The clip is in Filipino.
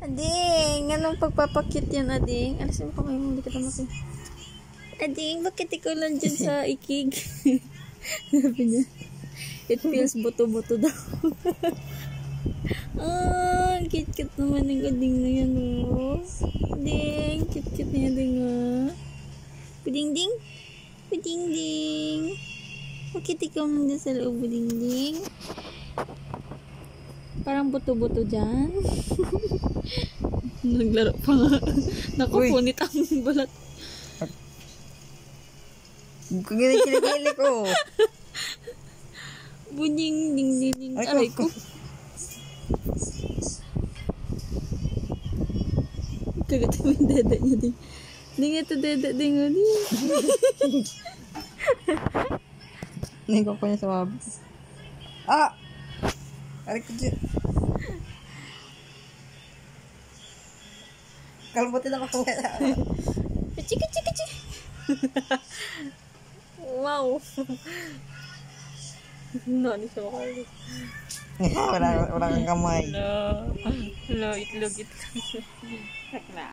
Ading, anong pagpapakit yan, Ading? Alisin mo kamay mo, hindi kita makin. Ading, bakit ikaw lang dyan sa ikig? Sabi niya, it feels buto-buto daw. Ah, cute-cute naman yung Ading na yan, oh. Ading, cute-cute na yan, Ading, oh. Puding-ding? Puding-ding? Bakit ikaw lang dyan sa loob, Puding-ding? Parang buto-buto dyan. Naglaro pa nga. Nakupunit ang balat. Kilikili ko. Bunying ding ding ding. Aray ko. Kagat mo yung dada niya din. Hindi nga ito dada din nga din. Hindi ko pa niya sa wabi. Ah! Aray ko dyan. Kalbutin ako kung wala. Kachi, kachi, kachi. Wow. Nani siya makali. Wala kang kamay. Hello, itlog.